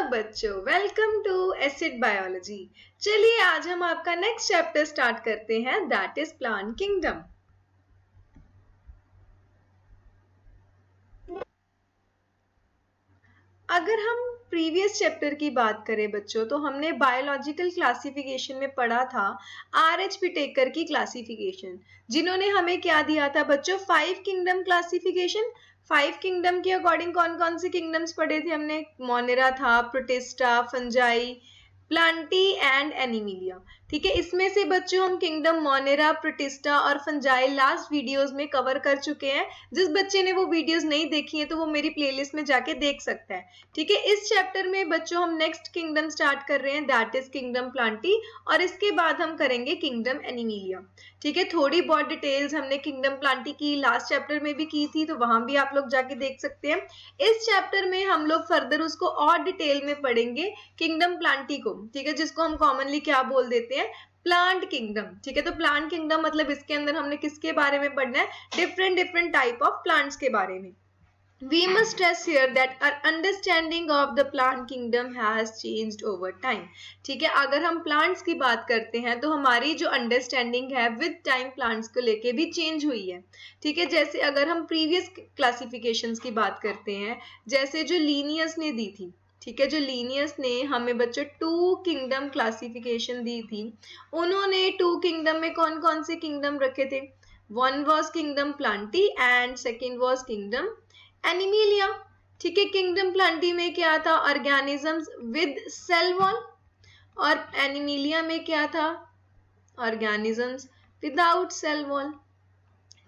बच्चों, welcome to acid biology. चलिए आज हम आपका नेक्स्ट चैप्टर स्टार्ट करते हैं, दैट इज प्लांट किंगडम। अगर हम प्रीवियस चैप्टर की बात करें बच्चों, तो हमने बायोलॉजिकल क्लासिफिकेशन में पढ़ा था RH पिटेकर की क्लासिफिकेशन, जिन्होंने हमें क्या दिया था बच्चों, 5 किंगडम क्लासिफिकेशन। 5 किंगडम के अकॉर्डिंग कौन कौन से किंगडम्स पढ़े थे हमने? मोनेरा था, protista, fungi, Plantae and Animalia. ठीक है, इसमें से बच्चों हम किंगडम मोनेरा, प्रोटिस्टा और फंजाई लास्ट वीडियोस में कवर कर चुके हैं। जिस बच्चे ने वो वीडियोस नहीं देखी है तो वो मेरी प्लेलिस्ट में जाके देख सकता है। ठीक है, इस चैप्टर में बच्चों हम नेक्स्ट किंगडम स्टार्ट कर रहे हैं, दैट इज किंगडम प्लांटी, और इसके बाद हम करेंगे किंगडम एनिमिलिया। ठीक है, थोड़ी बहुत डिटेल्स हमने किंगडम प्लांटी की लास्ट चैप्टर में भी की थी, तो वहां भी आप लोग जाके देख सकते हैं। इस चैप्टर में हम लोग फर्दर उसको और डिटेल में पढ़ेंगे, किंगडम प्लांटी को। ठीक है, जिसको हम कॉमनली क्या बोल देते हैं, प्लांट किंगडम। ठीक है, तो प्लांट किंगडम मतलब इसके अंदर हमने किसके बारे में पढ़ना है, डिफरेंट टाइप ऑफ प्लांट्स के बारे में। We must stress here that our understanding of the plant kingdom has changed over time. ठीक है, अगर हम plants की बात करते हैं तो हमारी जो understanding है with time plants को लेके भी change हुई है। ठीक है, जैसे अगर हम previous classifications की बात करते हैं, जैसे जो लीनियस ने दी थी, ठीक है, जो लीनियस ने हमें बच्चों 2 किंगडम क्लासिफिकेशन दी थी, उन्होंने 2 किंगडम में कौन कौन से किंगडम रखे थे? One was kingdom Plantae and second was kingdom Animalia. ठीक है, किंगडम प्लांटी में क्या था, ऑर्गेनिजम्स विद सेल वॉल, और एनिमिलिया में क्या था, ऑर्गेनिजम्स विदाउट सेल वॉल।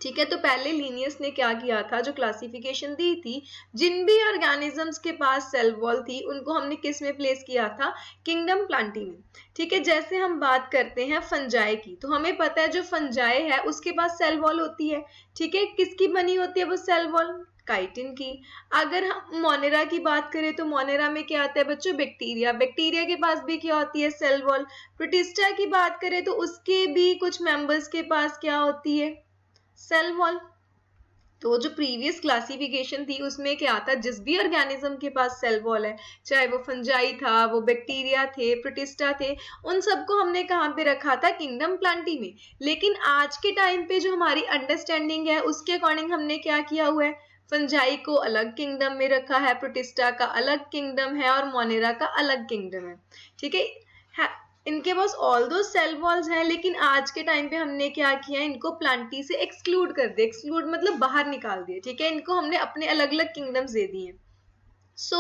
ठीक है, तो पहले लीनियस ने क्या किया था, जो क्लासिफिकेशन दी थी, जिन भी ऑर्गेनिजम्स के पास सेल वॉल थी उनको हमने किस में प्लेस किया था, किंगडम प्लांटी में। ठीक है, जैसे हम बात करते हैं फंजाई की, तो हमें पता है जो फंजाई है उसके पास सेल वॉल होती है। ठीक है, किसकी बनी होती है वो सेल वॉल? काइटिन की। अगर हम मोनेरा की बात करें तो मोनेरा में क्या आता है बच्चों, बैक्टीरिया। बैक्टीरिया के पास भी क्या होती है, सेल वॉल। प्रोटिस्टा की बात करें तो उसके भी कुछ मेंबर्स के पास क्या होती है, सेल वॉल। तो जो प्रीवियस क्लासिफिकेशन थी उसमें क्या था, जिस भी ऑर्गेनिज्म के पास सेल वॉल है, चाहे वो फंजाई था, वो बैक्टीरिया थे, प्रोटिस्टा थे, उन सबको हमने कहाँ पे रखा था, किंगडम प्लांटी में। लेकिन आज के टाइम पे जो हमारी अंडरस्टैंडिंग है उसके अकॉर्डिंग हमने क्या किया हुआ है, फंजाई को अलग किंगडम में रखा है, प्रोटिस्टा का अलग किंगडम है और मोनेरा का अलग किंगडम है। ठीक है, इनके पास ऑल दो सेल वॉल्स हैं, लेकिन आज के टाइम पे हमने क्या किया, इनको प्लांटी से एक्सक्लूड कर दिया। एक्सक्लूड मतलब बाहर निकाल दिया। ठीक है, इनको हमने अपने अलग अलग किंगडम्स दे दिए। So,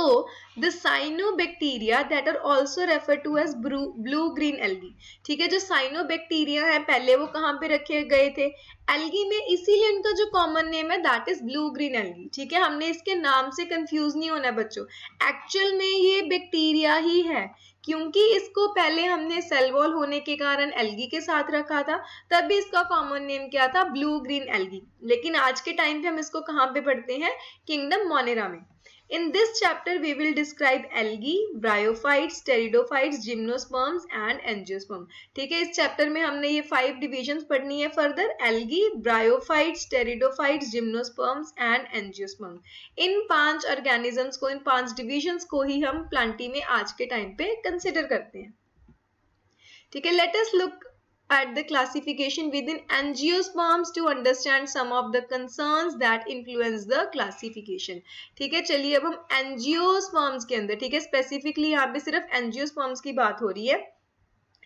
the cyanobacteria that are also referred to as blue-green algae. ठीक है, जो साइनोबैक्टीरिया है पहले वो कहाँ पे रखे गए थे, एल्गी में, इसीलिए उनका जो कॉमन नेम है that is blue green algae. ठीक है, हमने इसके नाम से कंफ्यूज नहीं होना बच्चों, एक्चुअल में ये बैक्टीरिया ही है, क्योंकि इसको पहले हमने सेल वॉल होने के कारण एल्गी के साथ रखा था, तब भी इसका कॉमन नेम क्या था, ब्लू ग्रीन एल्गी। लेकिन आज के टाइम पे हम इसको कहाँ पे पढ़ते हैं, किंगडम मोनेरा में। In this chapter, we will describe algae, bryophytes, pteridophytes, gymnosperms and angiosperm. ठीक है, इस चैप्टर में हमने ये 5 डिविजन्स पढ़नी है further, algae, bryophytes, pteridophytes, gymnosperms and angiosperm। In 5 organisms को, इन 5 डिविजन्स को ही हम प्लांटी में आज के टाइम पे कंसिडर करते हैं। ठीक है, let us look at the classification within angiosperms to understand some of the concerns that influence the classification। ठीक है, चलिए अब हम angiosperms के अंदर, ठीक है, स्पेसिफिकली यहाँ पे सिर्फ angiosperms की बात हो रही है।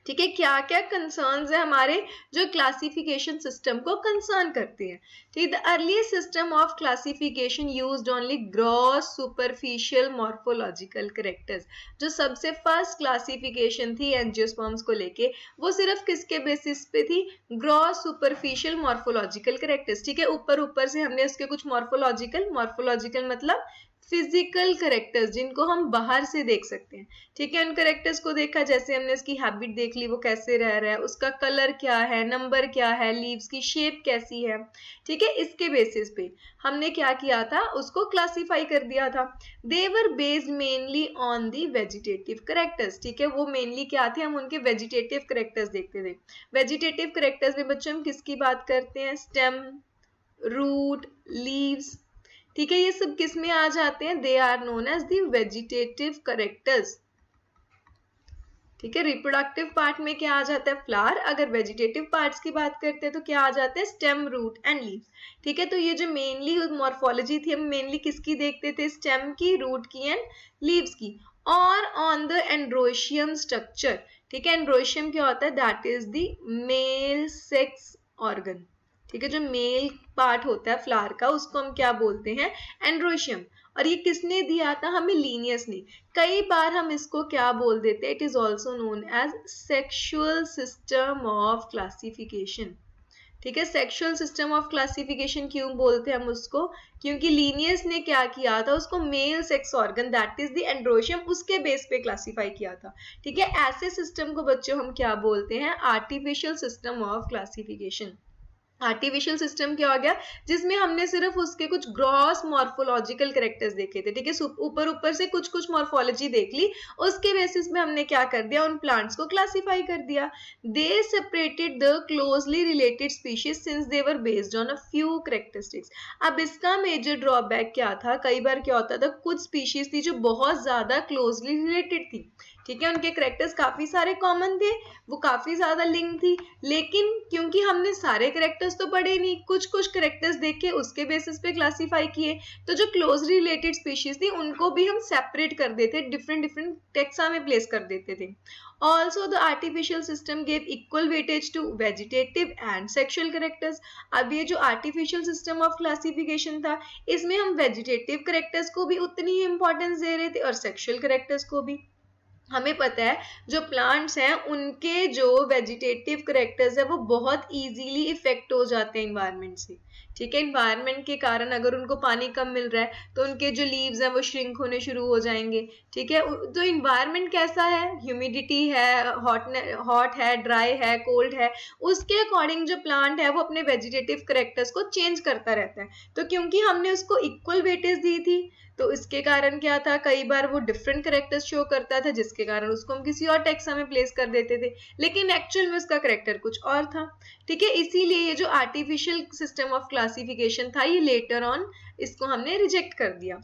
ठीक है, क्या क्या कंसर्न्स है हमारे जो क्लासिफिकेशन सिस्टम को कंसर्न करते हैं। ठीक, the earliest system of classification used only gross superficial morphological characters. जो सबसे फर्स्ट क्लासिफिकेशन थी एंजियोस्पर्म्स को लेके, वो सिर्फ किसके बेसिस पे थी, ग्रॉस सुपरफिशियल मॉर्फोलॉजिकल कैरेक्टर्स। ठीक है, ऊपर ऊपर से हमने उसके कुछ मॉर्फोलॉजिकल मतलब फिजिकल कैरेक्टर्स, जिनको हम बाहर से देख सकते हैं। ठीक है, उन कैरेक्टर्स को देखा, जैसे हमने उसकी हैबिट देख ली, वो कैसे रह रहा है, उसका कलर क्या है, नंबर क्या है, लीव्स की शेप कैसी है। ठीक है, इसके बेसिस पे हमने क्या किया था, उसको क्लासिफाई कर दिया था। They were based mainly on the vegetative characters. ठीक है, वो मेनली क्या थे, हम उनके वेजिटेटिव कैरेक्टर्स देखते थे। वेजिटेटिव कैरेक्टर्स में बच्चों हम किसकी बात करते हैं, स्टेम, रूट, लीव्स। ठीक है, ये सब किस में आ जाते हैं? They are known as the vegetative characters. ठीक है, रिप्रोडक्टिव पार्ट में क्या आ जाता है? फ्लावर। अगर वेजिटेटिव पार्ट्स की बात करते हैं तो क्या आ जाता है? Stem, root and leaves. ठीक है, तो ये जो मेनली मॉर्फोलॉजी थी, हम मेनली किसकी देखते थे? स्टेम की, रूट की एंड लीव्स की। और ऑन द एंड्रोशियम स्ट्रक्चर। ठीक है, एंड्रोशियम क्या होता है? That is the male sex organ. ठीक है, जो मेल पार्ट होता है फ्लावर का, उसको हम क्या बोलते हैं? एंड्रोशियम। और ये किसने दिया था हमें? लिनियस ने। कई बार हम इसको क्या बोल देते हैं? It is also known as sexual system of classification. ठीक है, सेक्सुअल सिस्टम ऑफ क्लासिफिकेशन क्यों बोलते हैं हम उसको? क्योंकि लीनियस ने क्या किया था? उसको male sex organ that is the androecium, उसके बेस पे क्लासिफाई किया था। ठीक है, ऐसे सिस्टम को बच्चों हम क्या बोलते हैं? Artificial system of classification. Artificial system क्या हो गया? जिसमें हमने सिर्फ उसके कुछ ग्रॉस मॉर्फोलॉजिकल कैरेक्टर्स देखे थे। ठीक है, ऊपर ऊपर से कुछ कुछ मॉर्फोलॉजी देख ली, उसके बेसिस में हमने क्या कर दिया? उन प्लांट्स को क्लासिफाई कर दिया। दे separated the closely related species since they were based on a few characteristics. अब इसका मेजर ड्रॉबैक क्या था? कई बार क्या होता था, कुछ स्पीशीज थी जो बहुत ज्यादा क्लोजली रिलेटेड थी। ठीक है, उनके कैरेक्टर्स काफी सारे कॉमन थे, वो काफी ज्यादा लिंक थी, लेकिन क्योंकि हमने सारे कैरेक्टर्स तो पढ़े नहीं, कुछ कुछ कैरेक्टर्स देखे, उसके बेसिस पे क्लासिफाई किए, तो जो क्लोजली रिलेटेड स्पीशीज थी उनको भी हम सेपरेट कर देते, डिफरेंट डिफरेंट टेक्सा में प्लेस कर देते थे। Also, the artificial system gave equal weightage to vegetative and sexual characters. अब ये जो artificial system of classification था, इसमें हम vegetative characters को भी उतनी ही importance दे रहे थे और sexual characters को भी। हमें पता है जो प्लांट्स हैं उनके जो वेजिटेटिव करेक्टर्स है वो बहुत इजीली इफेक्ट हो जाते हैं इन्वायरमेंट से। ठीक है, इन्वायरमेंट के कारण अगर उनको पानी कम मिल रहा है तो उनके जो लीव्स हैं वो श्रिंक होने शुरू हो जाएंगे। ठीक है, तो इन्वायरमेंट कैसा है? ह्यूमिडिटी है, हॉट है, ड्राई है, कोल्ड है, उसके अकॉर्डिंग जो प्लांट है वो अपने वेजिटेटिव करेक्टर्स को चेंज करता रहता है। तो क्योंकि हमने उसको इक्वल वेटेज दी थी, तो इसके कारण क्या था? कई बार वो डिफरेंट करेक्टर्स शो करता था, जिसके कारण उसको हम किसी और टेक्सा में प्लेस कर देते थे, लेकिन एक्चुअल में उसका करेक्टर कुछ और था। ठीक है, इसीलिए ये जो आर्टिफिशियल सिस्टम ऑफ क्लासिफिकेशन था, ये लेटर ऑन इसको हमने रिजेक्ट कर दिया।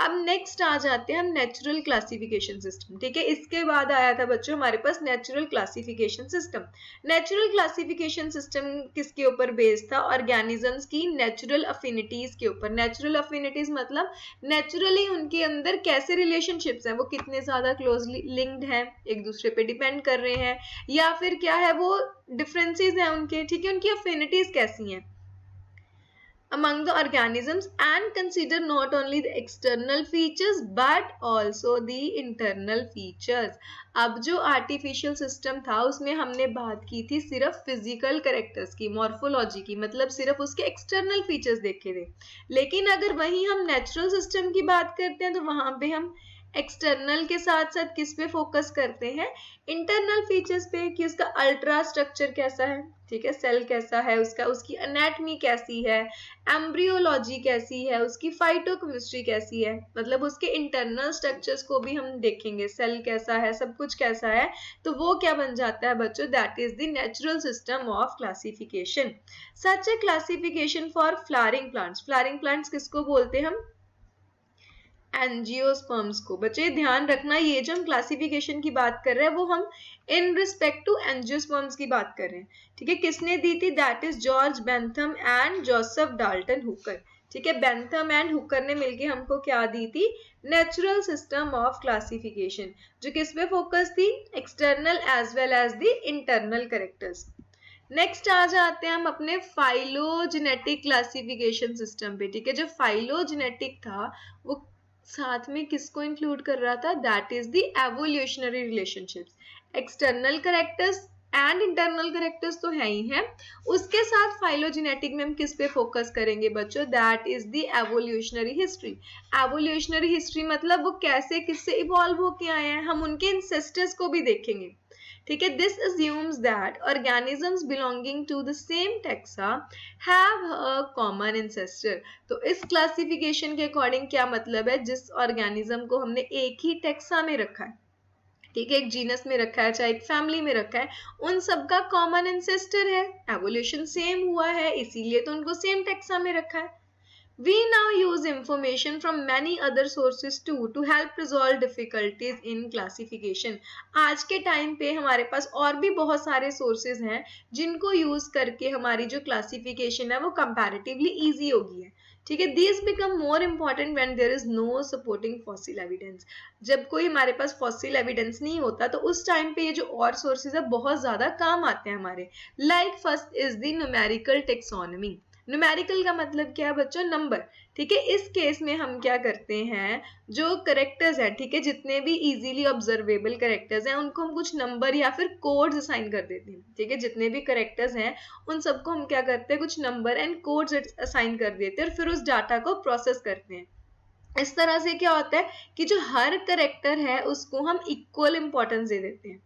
अब नेक्स्ट आ जाते हैं हम नेचुरल क्लासिफिकेशन सिस्टम। ठीक है, इसके बाद आया था बच्चों हमारे पास natural classification system. Natural classification system किसके ऊपर बेस्ड था? ऑर्गेनिजम्स की नेचुरल अफिनिटीज के ऊपर। नेचुरल अफिनिटीज मतलब नेचुरली उनके अंदर कैसे रिलेशनशिप्स हैं, वो कितने ज्यादा क्लोजली लिंक्ड हैं, एक दूसरे पे डिपेंड कर रहे हैं, या फिर क्या है वो डिफरेंसेस हैं उनके। ठीक है, उनकी अफिनिटीज कैसी हैं among the organisms, and consider not only the external features but also the internal features. अब जो आर्टिफिशियल सिस्टम था उसमें हमने बात की थी सिर्फ फिजिकल कैरेक्टर्स की, मॉर्फोलॉजी की, मतलब सिर्फ उसके एक्सटर्नल फीचर्स देखे थे। लेकिन अगर वहीं हम नेचुरल सिस्टम की बात करते हैं तो वहां पे हम एक्सटर्नल के साथ साथ किस पे फोकस करते हैं? इंटरनल फीचर्स पे, कि उसका अल्ट्रा स्ट्रक्चर कैसा है। ठीक है, सेल कैसा है उसका, उसकी एनाटमी कैसी है, एम्ब्रियोलॉजी कैसी है, उसकी फाइटोकेमिस्ट्री कैसी है, मतलब उसके इंटरनल स्ट्रक्चर्स को भी हम देखेंगे, सेल कैसा है, सब कुछ कैसा है, तो वो क्या बन जाता है बच्चों? That is the natural system of classification. Such A classification for flowering plants. Flowering plants किसको बोलते हैं हम? एंजियोस्पर्म्स को। बच्चे ध्यान रखना, ये जो हम क्लासिफिकेशन की बात कर रहे हैं वो हम इन रिस्पेक्ट टू एंजियोस्पर्म्स की बात कर रहे हैं। ठीक है, किसने दी थी? That is George Bentham and Joseph Dalton Hooker. ठीक है, बेंथम एंड हुकर ने मिलके हमको क्या दी थी? नेचुरल सिस्टम ऑफ क्लासिफिकेशन, जो किस पे फोकस थी? External as well as the internal characters. Next आ जाते हैं हम अपने फाइलोजेनेटिक क्लासिफिकेशन सिस्टम पे। ठीक है, जो फाइलोजेनेटिक था वो साथ में किसको इंक्लूड कर रहा था? That is the evolutionary relationships. External characters and internal characters तो है ही हैं, उसके साथ फाइलोजेनेटिक में हम किस पे फोकस करेंगे बच्चों? That is the evolutionary history. Evolutionary history मतलब वो कैसे किससे इवॉल्व होके आए हैं, हम उनके इंसेस्टर्स को भी देखेंगे। ठीक है, this assumes that organisms belonging to the same taxa have a common ancestor. तो इस क्लासिफिकेशन के अकॉर्डिंग क्या मतलब है? जिस ऑर्गेनिज्म को हमने एक ही टेक्सा में रखा है, ठीक है, एक जीनस में रखा है, चाहे एक फैमिली में रखा है, उन सबका कॉमन एंसेस्टर है, एवोल्यूशन सेम हुआ है, इसीलिए तो उनको सेम टेक्सा में रखा है। We now use information from many other sources too to help resolve difficulties in classification. आज के टाइम पे हमारे पास और भी बहुत सारे sources हैं जिनको यूज करके हमारी जो क्लासिफिकेशन है वो कंपैरेटिवली इजी होगी है. ठीक है. These become more important when there is no supporting fossil evidence. जब कोई हमारे पास fossil evidence नहीं होता तो उस टाइम पे ये जो और sources है बहुत ज्यादा काम आते हैं हमारे. Like first is the numerical taxonomy. Numerical का मतलब क्या है बच्चों? नंबर. ठीक है. इस केस में हम क्या करते हैं, जो करेक्टर्स है, ठीक है, जितने भी इजीली ऑब्जर्वेबल करेक्टर्स हैं उनको हम कुछ नंबर या फिर कोड्स असाइन कर देते हैं. ठीक है. जितने भी करेक्टर्स हैं उन सबको हम क्या करते हैं, कुछ नंबर एंड कोड्स असाइन कर देते हैं और फिर उस डाटा को प्रोसेस करते हैं. इस तरह से क्या होता है कि जो हर करेक्टर है उसको हम इक्वल इंपॉर्टेंस दे देते हैं.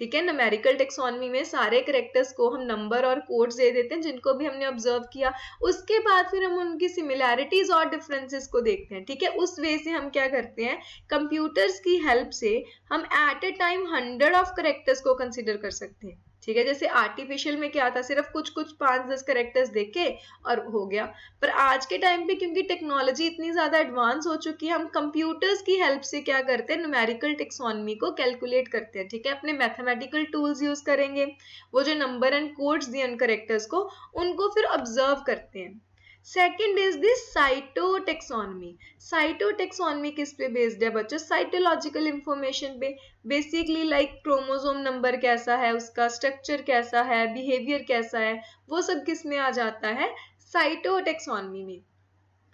ठीक है. न्यूमेरिकल टेक्सोनॉमी में सारे करेक्टर्स को हम नंबर और कोड्स दे देते हैं जिनको भी हमने ऑब्जर्व किया. उसके बाद फिर हम उनकी सिमिलैरिटीज और डिफरेंसेस को देखते हैं. ठीक है. उस वे से हम क्या करते हैं, कंप्यूटर्स की हेल्प से हम at a time 100 of characters को कंसिडर कर सकते हैं. ठीक है. जैसे आर्टिफिशियल में क्या था, सिर्फ कुछ 5-10 करेक्टर्स देखे और हो गया. पर आज के टाइम पे क्योंकि टेक्नोलॉजी इतनी ज्यादा एडवांस हो चुकी है, हम कंप्यूटर्स की हेल्प से क्या करते हैं, न्यूमेरिकल टेक्सोनॉमी को कैलकुलेट करते हैं. ठीक है. अपने मैथमेटिकल टूल्स यूज करेंगे, वो जो नंबर एंड कोड्स दिए उन करेक्टर्स को, उनको फिर ऑब्जर्व करते हैं. Second is this cytotaxonomy. Cytotaxonomy किस पे बेस्ड है बच्चों? साइटोलॉजिकल इंफॉर्मेशन पे. बेसिकली लाइक क्रोमोसोम नंबर कैसा है, उसका स्ट्रक्चर कैसा है, बिहेवियर कैसा है, वो सब किस में आ जाता है, साइटोटेक्सोनमी में.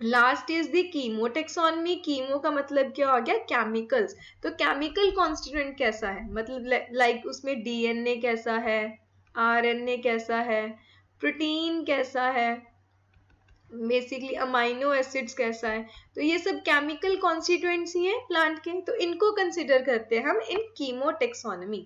Last is the chemotaxonomy. Chemo का मतलब क्या हो गया, केमिकल्स. तो केमिकल कॉन्स्टिट्यूएंट कैसा है, मतलब लाइक उसमें डीएनए कैसा है, आरएनए कैसा है, प्रोटीन कैसा है, बेसिकली अमाइनो एसिड्स कैसा है. तो ये सब केमिकल कॉन्स्टिट्यूएंट्स ही हैं प्लांट के, तो इनको कंसिडर करते हैं हम इन कीमोटेक्सोनमी.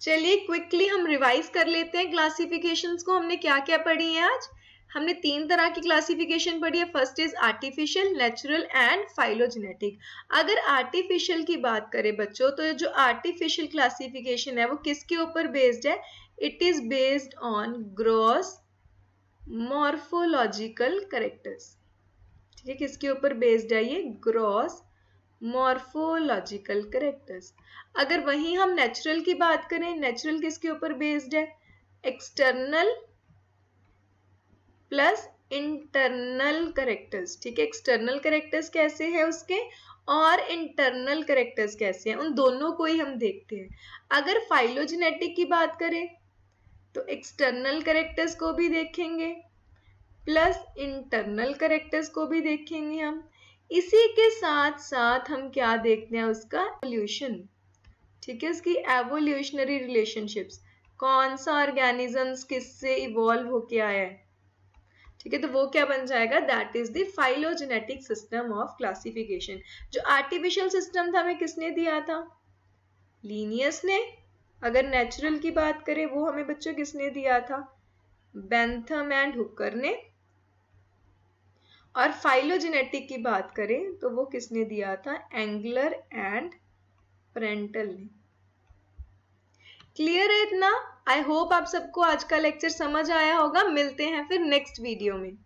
चलिए क्विकली हम रिवाइज कर लेते हैं क्लासिफिकेशंस को. हमने क्या क्या पढ़ी है आज? हमने 3 तरह की क्लासिफिकेशन पढ़ी है. First is artificial, natural and phylogenetic. अगर आर्टिफिशियल की बात करें बच्चों, तो जो आर्टिफिशियल क्लासिफिकेशन है वो किसके ऊपर बेस्ड है? It is based on gross morphological characters. ठीक है. किसके ऊपर बेस्ड है ये? Gross morphological characters. अगर वहीं हम नेचुरल की बात करें, नेचुरल किसके ऊपर बेस्ड है? External plus internal characters. ठीक है. एक्सटर्नल करेक्टर्स कैसे हैं उसके और इंटरनल करेक्टर्स कैसे हैं, उन दोनों को ही हम देखते हैं. अगर फाइलोजेनेटिक की बात करें तो एक्सटर्नल करेक्टर्स को भी देखेंगे प्लस इंटरनल करेक्टर्स को भी देखेंगे हम. इसी के साथ साथ हम क्या देखते हैं, उसका एवोल्यूशन. ठीक है. उसकी एवोल्यूशनरी रिलेशनशिप्स, कौन सा ऑर्गेनिजम्स किससे इवॉल्व होके आया है. ठीक है. तो वो क्या बन जाएगा, that is the phylogenetic system of classification. जो आर्टिफिशियल सिस्टम था हमें किसने दिया था? लीनियस ने. अगर नेचुरल की बात करें वो हमें बच्चों किसने दिया था? बेंथम एंड हुकर ने. और फाइलोजेनेटिक की बात करें तो वो किसने दिया था? एंगलर एंड प्रेंटल ने. क्लियर है इतना? आई होप आप सबको आज का लेक्चर समझ आया होगा. मिलते हैं फिर नेक्स्ट वीडियो में.